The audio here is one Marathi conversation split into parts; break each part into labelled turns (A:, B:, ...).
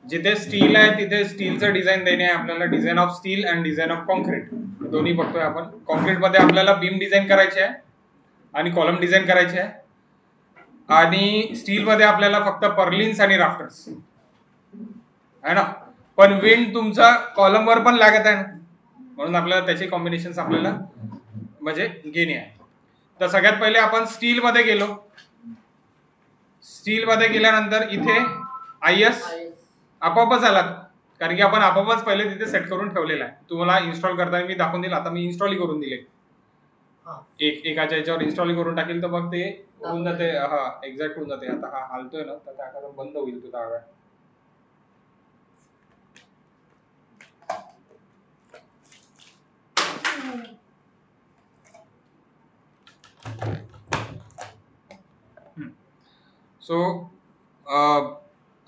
A: जिथे स्टील आहे तिथे स्टीलचं डिझाईन देणे आहे आपल्याला. Design of steel and design of concrete दोन्ही बघतोय आपण. कॉन्क्रीट मध्ये आपल्याला बीम डिझाईन करायचे आहे आणि कॉलम डिझाईन करायचे आहे, आणि स्टील मध्ये आपल्याला फक्त पर्लिन्स आणि राफ्टर्स आहे ना. पण विंड तुमचा कॉलम वर पण लागत आहे ना, म्हणून आपल्याला त्याचे कॉम्बिनेशन आपल्याला म्हणजे घेणे आहे. तर सगळ्यात पहिले आपण स्टील मध्ये गेलो. स्टील मध्ये गेल्यानंतर इथे IS आपोआपच आला, कारण की आपण आपोआपच पहिले तिथे सेट करून ठेवलेला आहे. तुम्हाला इन्स्टॉल करताना मी दाखवून दिलं, आता मी इन्स्टॉल करून दिले. एकाच्या याच्यावर इन्स्टॉल करून टाकेल तर मग ते होऊन जाते. हा एक्झॅक्ट होऊन जाते. आता हा हालतोय ना तर त्या बंद होईल तो डाव्या. सो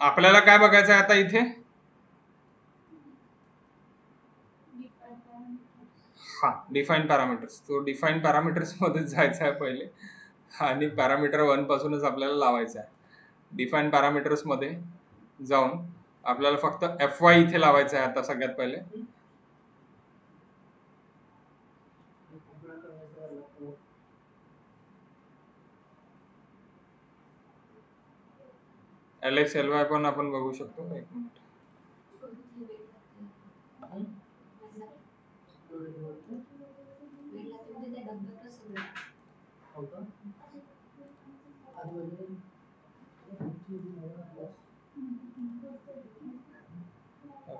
A: आपल्याला काय बघायचं आहे आता इथे, हा डिफाईन पॅरामीटर्स. तो डिफाईन पॅरामीटर्स मध्ये जायचं आहे पहिले, आणि पॅरामीटर 1 पासूनच आपल्याला लावायचं आहे. डिफाईन पॅरामीटर्स मध्ये जाऊन आपल्याला फक्त FY इथे लावायचं आहे आता सगळ्यात पहिले. LX LY पण आपण बघू शकतो. एक मिनिट.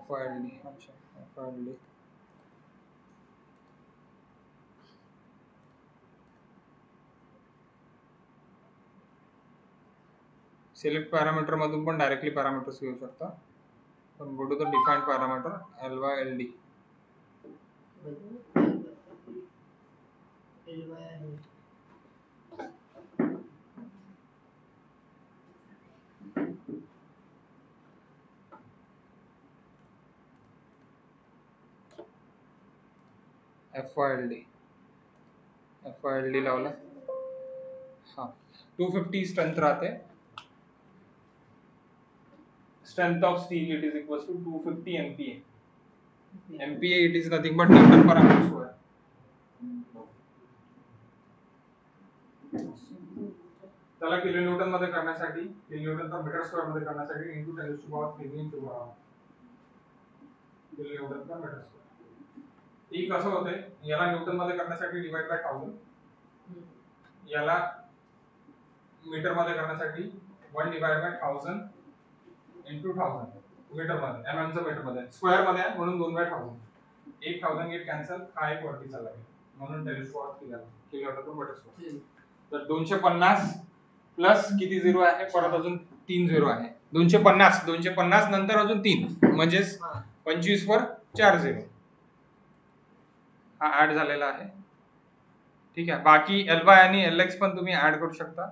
A: FYLD, अच्छा FYLD. सिलेक्ट पॅरामीटर मधून पण डायरेक्टली पॅरामीटर्स घेऊ शकता. पण go to the define parameter LYLD. FYLD लावला. हा 250 स्ट्रेंथ राहते. Strength of steel it is equals to 250 MPa. MPa it is nothing but Newton per meter square. त्याला किलो न्यूटन मध्ये करण्यासाठी, kilo newton per metre square मध्ये करण्यासाठी into 10 to power 3 into kilo newton per metre square. ही कसं होते, याला न्यूटन मध्ये करण्यासाठी डिवाइड बाय 1000, याला मीटर मध्ये करण्यासाठी 1 डिवाइड बाय 1000 इंटू 1000 मीटर मध्ये, mm चं मीटर मध्ये, स्क्वेअर मध्ये म्हणून 2 बाय 1000. 1000 गेट कॅन्सल, हा एक वरती चालला गेला म्हणून 10 टू पॉवर 3 आला kilo newton per metre square. तर 250 प्लस किती झिरो आहे, परत अजून 3 झिरो आहे. 250 नंतर अजून 3 म्हणजे 25 वर 4 झिरो, हा ऍड झालेला आहे. ठीक आहे. बाकी LY आणि LX पण तुम्ही ऍड करू शकता.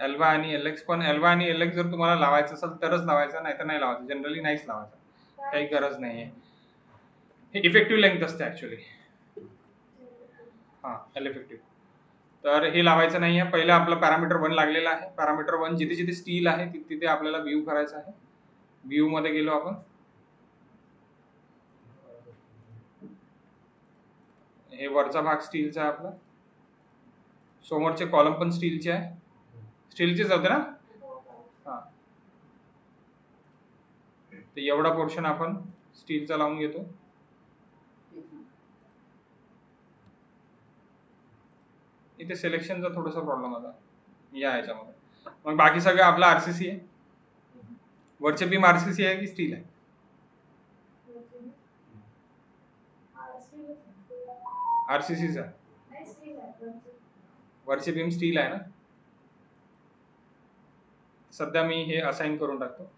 A: LY आणि LX पण, LY आणि LX जर तुम्हाला लावायचं असेल तरच लावायचं, नाही तर नाही लावायचं. जनरली नाहीच लावायचं, काही गरज नाहीये. हे इफेक्टिव्ह लेंथ असते ऍक्च्युअली. हा L इफेक्टिव्ह. तर हे लावायचं नाहीये. पहिलं आपलं पॅरामीटर 1 लागलेला आहे. पॅरामीटर 1 जिथे जिथे स्टील आहे तिथे आपल्याला व्ह्यू करायचं आहे. व्ह्यू मध्ये गेलो आपण. हे वरचा भाग स्टीलचा आहे आपला, समोरचे कॉलम पण स्टीलचे आहे. स्टीलचेच होते ना. हा, तर एवढा पोर्शन आपण स्टीलचा लावून घेतो. इथे सिलेक्शनचा थोडासा प्रॉब्लेम होता या याच्यामध्ये. मग बाकी सगळं आपला RCC आहे. वरचे बीम RCC आहे की स्टील आहे? RCCच आहे. वरचे बीम स्टील आहे ना. सध्या मी हे असाइन करून टाकतो.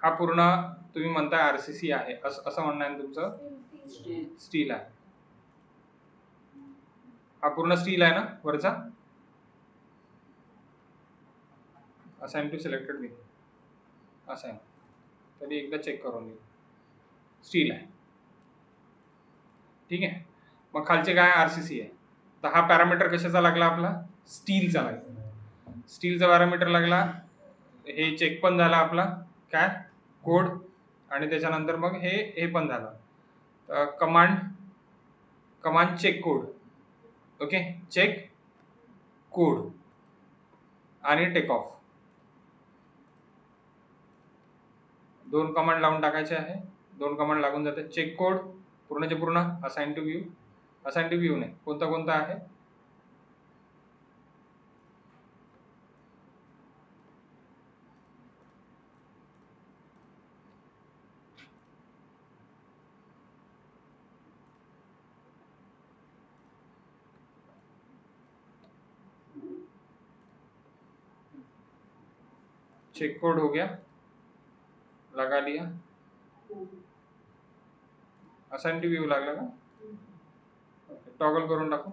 A: हा पूर्ण तुम्ही म्हणताय RCC आहे असं म्हणणं आहे तुमचं. स्टील आहे. हा पूर्ण स्टील आहे ना वरचा. Assign to selected beam, assign. तरी एकदा चेक करून घेऊ. स्टील आहे. ठीक आहे. मग खालचे काय आरसीसी आहे. तर हा पॅरामीटर कशाचा लागला आपला, स्टीलचा लागला. स्टीलचा पॅरामीटर लागला. हे चेक पण झाला आपला काय कोड, आणि त्याच्यानंतर मग हे पण झालं command check code. Okay, check code आणि टेक ऑफ, दोन कमांड लावून टाकायचे आहे. दोन कमांड लागून जाते. चेक कोड पूर्णचे पूर्ण, असाइन टू व्ह्यू नाही, कोणता कोणता आहे. चेक कोड हो गया, लगा लिया. असाइन टू व्ह्यू लागला का, टॉगल करून टाकू.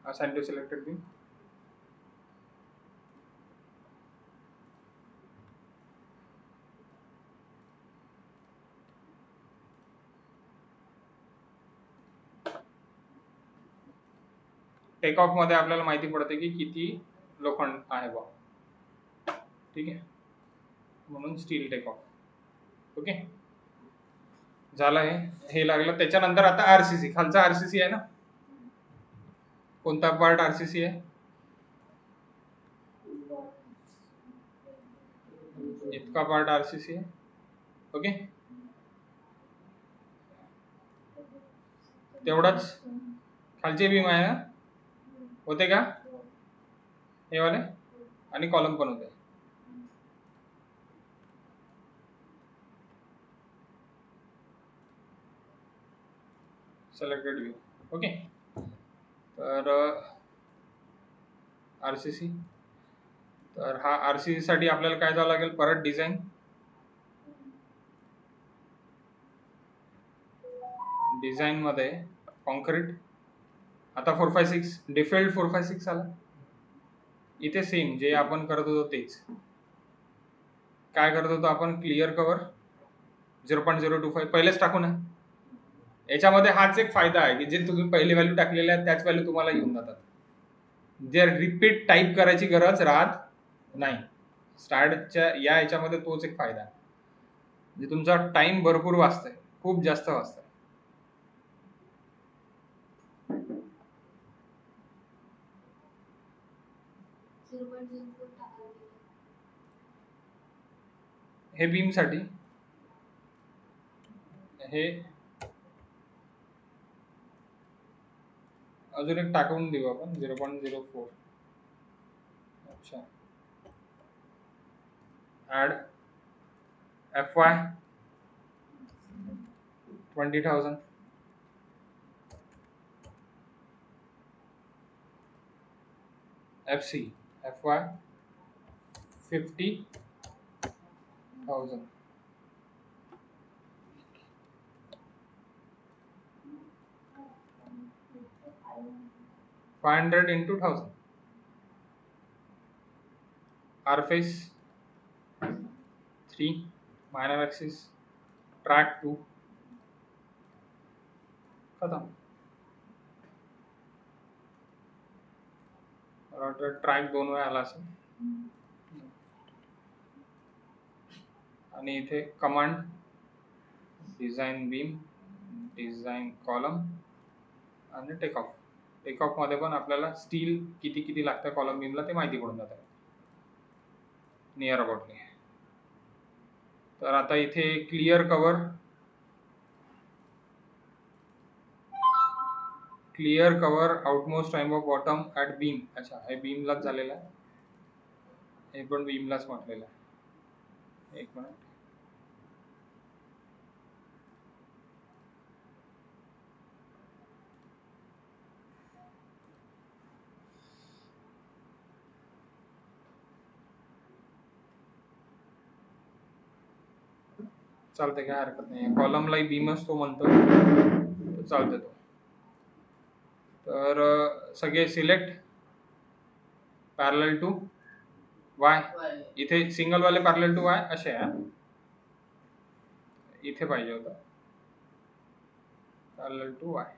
A: Assign to selected view. Take off मध्ये आपल्याला माहिती पडते की किती लोखंड आहे बा. ठीक आहे, म्हणून स्टील टेक ऑफ. ओके, झालं हे लागलं. त्याच्यानंतर आता आरसीसी, खालचा आरसीसी आहे ना, कोणता पार्ट आरसीसी आहे, इतका पार्ट आरसीसी आहे. ओके, तेवढाच खालचे बीम आहे ना, होते का हे वाले, आणि कॉलम पण होते. Selected view. ओके, तर आरसीसी, तर हा आरसीसी साठी आपल्याला काय जावं लागेल, परत डिझाईन मध्ये कॉन्क्रीट. आता 456 डिफॉल्ट 456 आला. इथे सेम जे आपण करत होतो तेच. काय करत होतो आपण, क्लिअर कव्हर 0.025 पहिलेच टाकू ना. याच्यामध्ये हाच एक फायदा आहे की जे तुम्ही पहिले व्हॅल्यू टाकलेले आहेत त्याच व्हॅल्यू तुम्हाला येऊन जातात. जे रिपीट टाईप करायची गरज राहत नाही. स्टार्टच्या या याच्यामध्ये तोच एक फायदा आहे, म्हणजे तुमचा टाइम भरपूर वाचतंय, खूप जास्त वाचतंय. हे बीम साठी हे अजून एक टाकून देऊ आपण 0.04. अच्छा, add FY 20,000, FC FY 50,000. 500 into 1000. RFace 3, minor axis, track 2, खत्म. ट्रॅक 2 वेळा आला असेल. आणि इथे command design beam, design column आणि टेक ऑफ. टेक ऑफ मध्ये पण आपल्याला स्टील किती किती लागतं कॉलम बीमला ते माहिती पडून जातं नियर अबाउटली. तर आता इथे clear cover outmost time of bottom at beam. अच्छा, हे बीमलाच झालेलं आहे, हे पण बीमलाच म्हटलेलं आहे. एक मिनिट, चालते, काय हरकत नाही. कॉलमलाही बीमच तो म्हणतो. चालते तो. तर सगळे सिलेक्ट पॅरलल टू वाय. इथे सिंगल वाले पॅरलल टू वाय असे आहे. इथे पाहिजे होतं parallel to Y.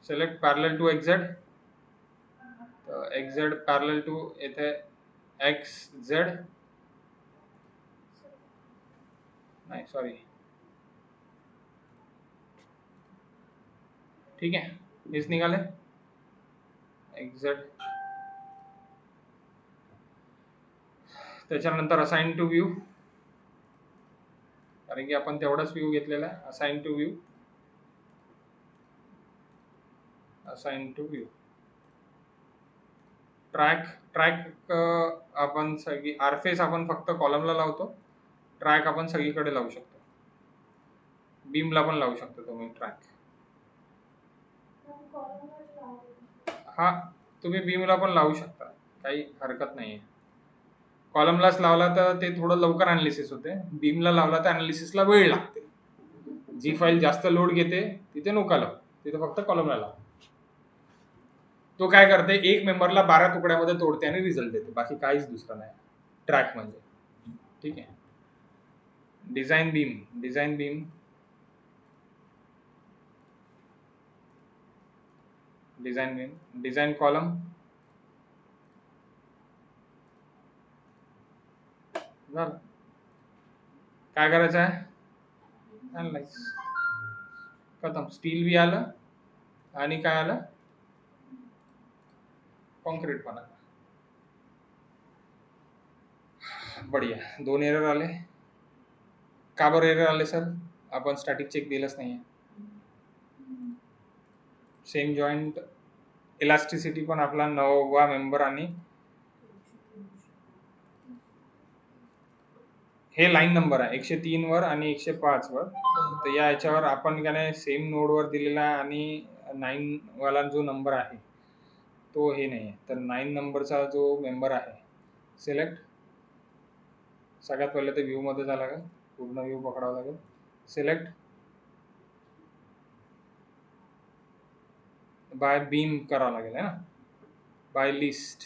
A: Select parallel to XZ. तर एक्झेड पॅरलल टू इथे एक्स झेड, नाही सॉरी, ठीक आहे, हेच निघाले एक्झेड. त्याच्यानंतर असाइन टू व्ह्यू, कारण की आपण तेवढाच व्ह्यू घेतलेला आहे. Assign to view, assign to view. Track आपण सगळी आरफेस आपण फक्त कॉलमला लावतो. ट्रॅक आपण सगळीकडे लावू शकतो. बीमला पण लावू शकतो तुम्ही ट्रॅक. हा, तुम्ही बीमला पण लावू शकता, काही हरकत नाही आहे. कॉलमलाच लावला तर ते थोडं लवकर अनालिसिस होते. बीमला लावला तर अनालिसिसला वेळ लागते. जी फाईल जास्त लोड घेते तिथे नका लावू, तिथे फक्त कॉलमला लावा. तो काय करते, एक मेंबरला 12 तुकड्यामध्ये तोडते आणि रिझल्ट देते, बाकी काहीच दुसरं नाही ट्रॅक म्हणजे. ठीक आहे. Design beam, design beam, design beam, design column झालं. काय करायचं आहे, अनालाइज. खतम. स्टील बी आलं आणि काय आलं, कॉन्क्रीट पण आलं. बढिया. 2 एरर आले. का बरं एरर आले सर, आपण स्टॅटिक चेक दिलंच नाहीये. सेम जॉईंट इलास्टिसिटी पण आपला 9वा मेंबर आणि हे लाईन नंबर आहे 103 वर आणि 105 वर. तर या याच्यावर आपण काय नाही सेम नोडवर दिलेला आहे आणि 9 वाला जो नंबर आहे तो हे नाही आहे. तर 9 नंबरचा जो मेंबर आहे सिलेक्ट. सगळ्यात पहिले तर व्ह्यू मध्ये जावं लागेल, पूर्ण व्ह्यू पकडावा लागेल. सिलेक्ट बाय बीम करावं लागेल है ना, बाय लिस्ट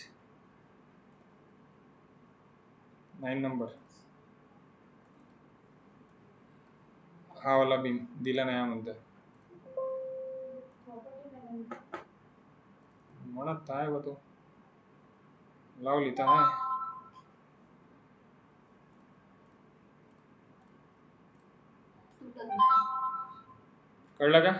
A: 9 नंबर. हा वाला बीम दिला नाही म्हणतोय, म्हणत आहे बा तो, लावली तर आहे. कळलं का,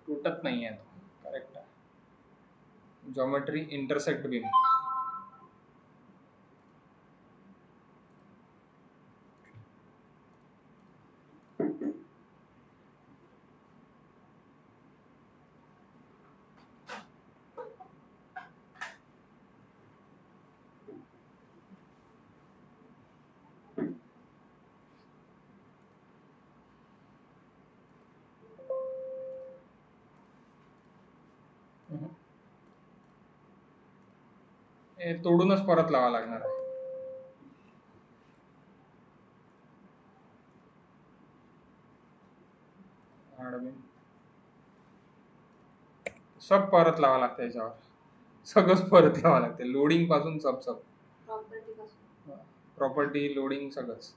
A: तुटत नाही आहे तो, करेक्ट आहे. Geometry intersect beam. हे तोडूनच परत लावा लागणार आहे. सब परत लावा लागतं याच्यावर, सगळंच परत लावा लागते, लोडिंग पासून सब प्रॉपर्टी लोडिंग सगळंच.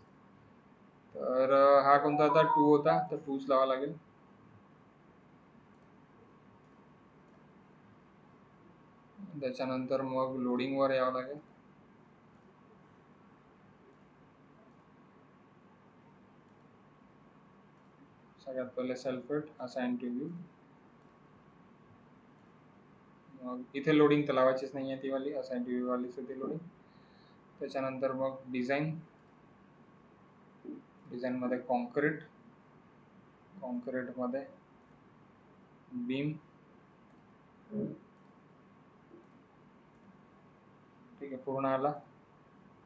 A: तर हा कोणता आता 2 होता, तर 2च लावा लागेल. त्याच्यानंतर मग लोडिंग वर यावं लागेल. सगळ्यात पहिले सल्फेट असाइन टू व्ह्यू. मग इथे लोडिंग तर लावायचीच नाही आहे, ती वाली असाइन टू व्ह्यू वालीच होती लोडिंग. त्याच्यानंतर मग डिझाइन, डिझाइन मध्ये कॉन्क्रीट, कॉन्क्रीट मध्ये बीम. ठीक आहे, पूर्ण आला.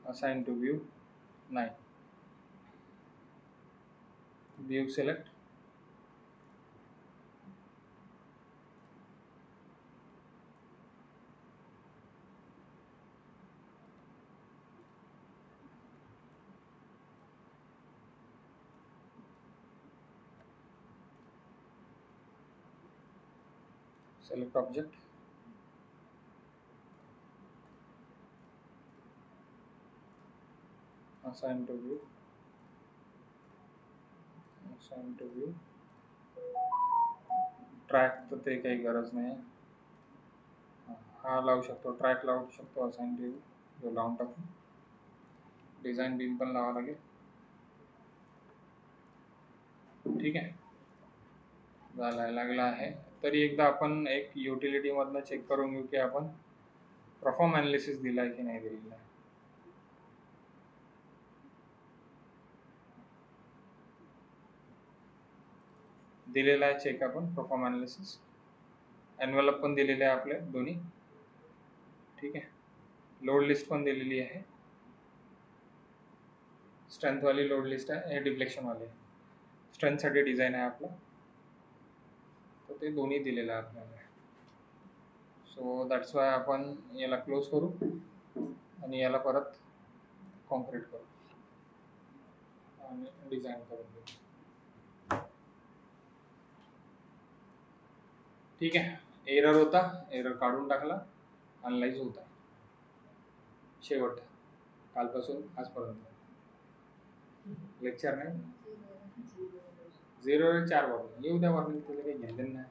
A: असाइन टू व्ह्यू नाही, view select. select object, assign to view, track तर ते काही गरज नाही. हा लावू शकतो, ट्रॅक लावू शकतो, असाइन टू व्ह्यू जो लावून टाकू. डिझाईन बीम पण लावा लागेल. ठीक आहे, झाला लागला आहे. तरी एकदा आपण एक युटिलिटी मधनं चेक करून घेऊ की आपण परफॉर्म अनालिसिस दिलाय की नाही दिलेला आहे. दिलेला आहे चेक आपण परफॉर्म अनालिसिस. एनवेलप पण दिलेले आहे आपले दोन्ही. ठीक आहे, लोड लिस्ट पण दिलेली आहे. स्ट्रेंथ वाली लोड लिस्ट आहे, हे डिफ्लेक्शन वाले. स्ट्रेंथ साठी डिझाईन आहे आपला, तर ते दोन्ही दिलेलं आहे आपल्याला. सो दॅट्स वाय आपण याला क्लोज करू आणि याला परत कॉन्क्रीट करू आणि डिझाईन करून घेऊ. ठीक आहे, एरर होता, एरर काढून टाकला, अनलाइज होता. शेवट कालपासून आजपर्यंत लेक्चर नाही. 0-4 वॉर्निंग येऊ द्या. वॉर्निंग तुला काही घेणं नाही.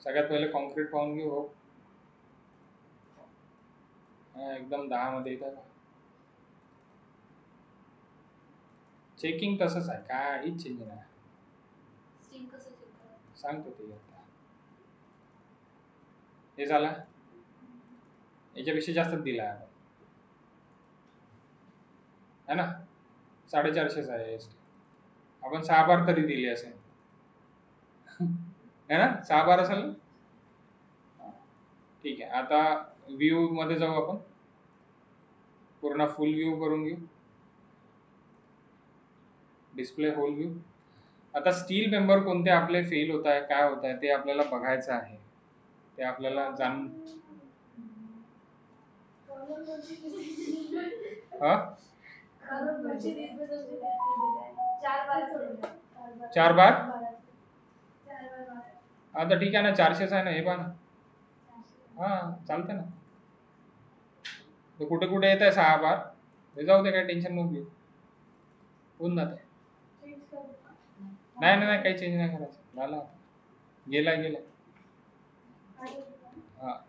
A: सगळ्यात पहिले कॉन्क्रीट पाहून घेऊ. हो, एकदम 10 मध्ये येतं का? चेकिंग तसंच आहे, काहीच चेंज नाही. सांगतो ते आता. हे झालं, याच्यापेक्षा जास्तच दिला आहे है ना. 450 आहे. आपण 6 बार तरी दिली असेल है ना, 6 बार असेल ना. ठीक आहे, आता व्ह्यू मध्ये जाऊ आपण. पूर्ण फुल व्ह्यू करून घेऊ. Display whole view. आता स्टील मेंबर कोणते आपले फेल होत आहे, काय होत आहे ते आपल्याला बघायचं आहे. ते आपल्याला जाण 4 बार. आता ठीक आहे ना, 400 आहे ना, हे पहा ना. हा, चालते ना. तर कुठे कुठे येत आहे 6 बार, हे जाऊ दे, काही टेन्शन नको घेऊ, होऊन जाते. नाही नाही, काही चेंज नाही करायचं. झाला, गेला.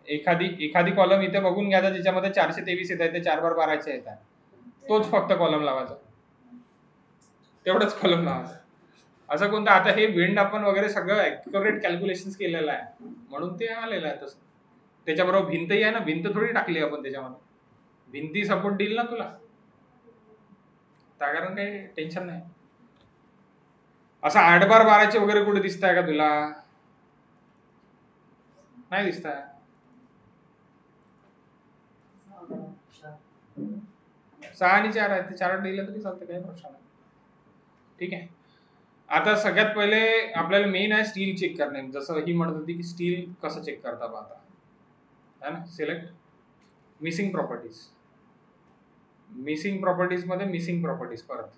A: एखादी कॉलम इथे बघून घ्यायचा ज्याच्यामध्ये 423 येत आहे, ते 4 बार 12 येत आहे, तोच फक्त कॉलम लावायचा. तेवढंच कॉलम लावायचं. असं कोणतं, आता हे विंड आपण वगैरे सगळं ॲक्युरेट कॅल्क्युलेशन केलेलं आहे म्हणून ते आलेलं आहे तसं. त्याच्याबरोबर भिंतही आहे ना, भिंत थोडी टाकली आपण त्याच्यामध्ये. भिंती सपोर्ट देईल ना तुला, त्या कारण काही टेन्शन नाही. असं 8 बार 12 वगैरे कुठे दिसत आहे का तुला? नाही दिसत आहे. 6 आणि 4 आहे, ते 4 दिलं तरी चालतं, काही प्रश्न नाही. ठीक आहे, आता सगळ्यात पहिले आपल्याला मेन आहे स्टील चेक करणे. जसं ही म्हणत होती की स्टील कसं चेक करता पाहता है ना. Select missing properties. Missing properties मध्ये मिसिंग प्रॉपर्टीज, परत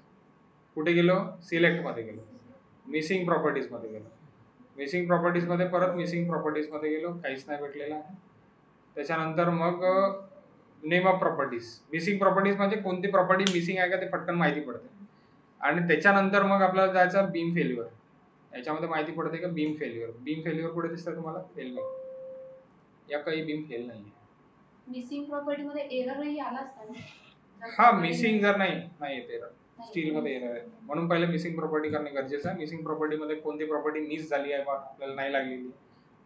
A: कुठे गेलो, सिलेक्ट मध्ये गेलो, मिसिंग प्रॉपर्टीज मध्ये गेलो, मिसिंग प्रॉपर्टीज मध्ये परत मिसिंग प्रॉपर्टीज मध्ये गेलो, काहीच नाही भेटलेलं आहे. त्याच्यानंतर मग name of properties. Missing properties म्हणजे कोणती प्रॉपर्टी मिसिंग आहे का ते पटकन माहिती पडते. आणि त्याच्यानंतर मग आपल्याला जायचं बीम फेल्युअर. याच्यामध्ये माहिती पडते का बीम फेल्युअर. बीम फेल्युअर कुठे दिसतं तुम्हाला? फेल नाही, या काही बीम फेल नाही.
B: मिसिंग प्रॉपर्टी मध्ये एररही आला असता.
A: हा, मिसिंग जर नाही येत एरर, स्टील मध्ये एरर आहे, म्हणून पहिले मिसिंग प्रॉपर्टी करणे गरजेचं आहे. मिसिंग प्रॉपर्टी मध्ये कोणती प्रॉपर्टी मिस झाली आहे बा, आपल्याला नाही लागलेली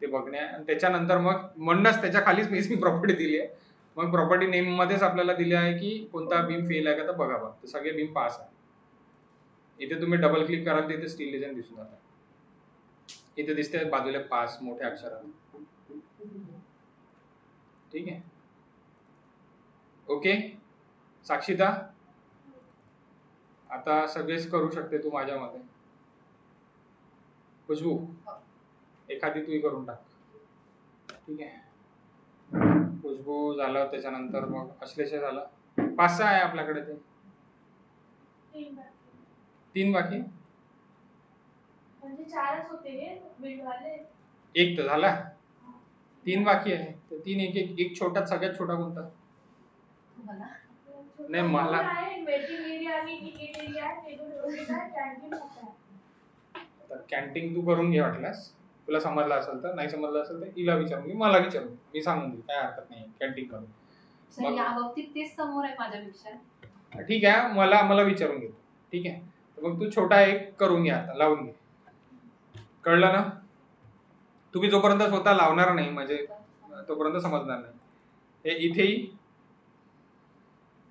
A: ते बघणे. आणि त्याच्यानंतर मग म्हणूनच त्याच्या खालीच मिसिंग प्रॉपर्टी दिली आहे. मग प्रॉपर्टी नेम मध्येच आपल्याला दिले आहे की कोणता बीम फेल आहे का, तर बघा बा, सगळे बीम पास आहे. इथे तुम्ही डबल क्लिक कराल तर इथे स्टील डिझाईन दिसून जातं. इथे दिसते बाजूला पास मोठ्या अक्षरात. ठीक आहे, ओके साक्षीता, आता सगळेच करू शकते तू माझ्या मते. खुशबू, एखादी तूही करून टाक. ठीक आहे, खुशबू झालं, त्याच्यानंतर मग अश्लेष झालं. 5-6 आहे आपल्याकडे. ते 3 बाकी
B: म्हणजे 4च होते विंड वाले.
A: एक तर झाला, 3 बाकी आहे. तर 3 एक एक एक छोटा, सगळ्यात छोटा कोणता?
B: तुम्हाला
A: नाही मला
C: वेटिंग एरिया आणि तिकीट एरिया आहे, कॅन्टीन आहे.
A: तर कॅन्टीन तू करून घे वाटल्यास, तुला समजलं असेल तर. नाही समजलं असेल तर हिला विचारून घे, मला विचारून घे. मी सांगून देईल, काय हरकत नाही कॅन्टीन करून.
B: सर या बाबतीत तेच समोर आहे माझ्यापेक्षा.
A: ठीक आहे, मला विचारून घेतो. ठीक आहे, तर मग तू छोटा एक करून घे, आता लावून घे. कळलं ना? तुम्ही जोपर्यंत स्वतः लावणार नाही म्हणजे तोपर्यंत समजणार नाही. हे इथेही.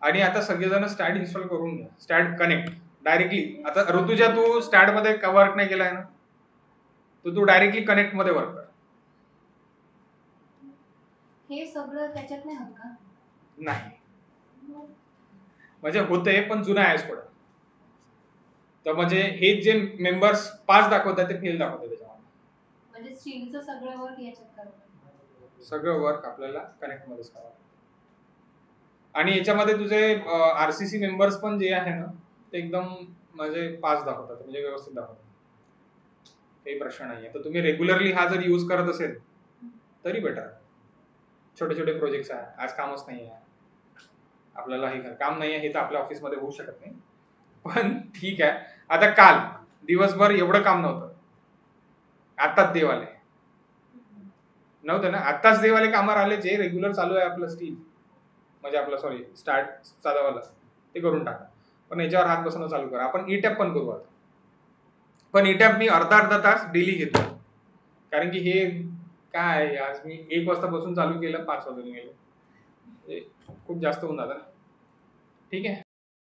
A: आणि आता सगळेजण स्टॅड इन्स्टॉल करून घ्या, स्टॅड कनेक्ट डायरेक्टली. आता ऋतुजा तू स्टॅड मध्ये वर्क नाही केलाय ना, तर तू डायरेक्टली कनेक्ट मध्ये वर्क कर.
B: हे सगळं त्याच्यात नाही होत का?
A: नाही म्हणजे होते, पण जुना आहे थोडं. तर म्हणजे हे जे मेंबर्स 5 दाखवतात ते फेल दाखवतात त्याच्यामध्ये.
B: म्हणजे स्टीलचं सगळं वर्क याच्यात करावं.
A: सगळं वर्क आपल्याला कनेक्ट मध्येच करावं. आणि याच्यामध्ये तुझे आरसीसी मेंबर्स पण जे आहे ना ते एकदम म्हणजे 5 दाखवतात, म्हणजे व्यवस्थित दाखवतात. काही प्रश्न नाहीये. तर तुम्ही रेग्युलरली हा जर यूज करत असेल तरी बेटर. छोटे छोटे प्रोजेक्ट्स आहे, आज कामच नाही आहे आपल्याला, हे काम नाही आहे हे तर आपल्या ऑफिसमध्ये होऊ शकत नाही, पण ठीक आहे. आता काल दिवसभर एवढं काम नव्हतं, आताच देव आले नव्हतं ना, आताच देवाले कामावर आले. जे रेग्युलर चालू आहे आपलं स्टील म्हणजे आपलं सॉरी स्टार्ट साधावाला ते करून टाका, पण याच्यावर हात बसवणं चालू करा. आपण ई टॅप पण करू आता, पण ई टॅप मी अर्धा तास डेली घेतो, कारण की हे काय आज मी 1 वाजता बसून चालू केलं, 5 वाजून गेले, खूप जास्त होऊन जातं ना. ठीक आहे.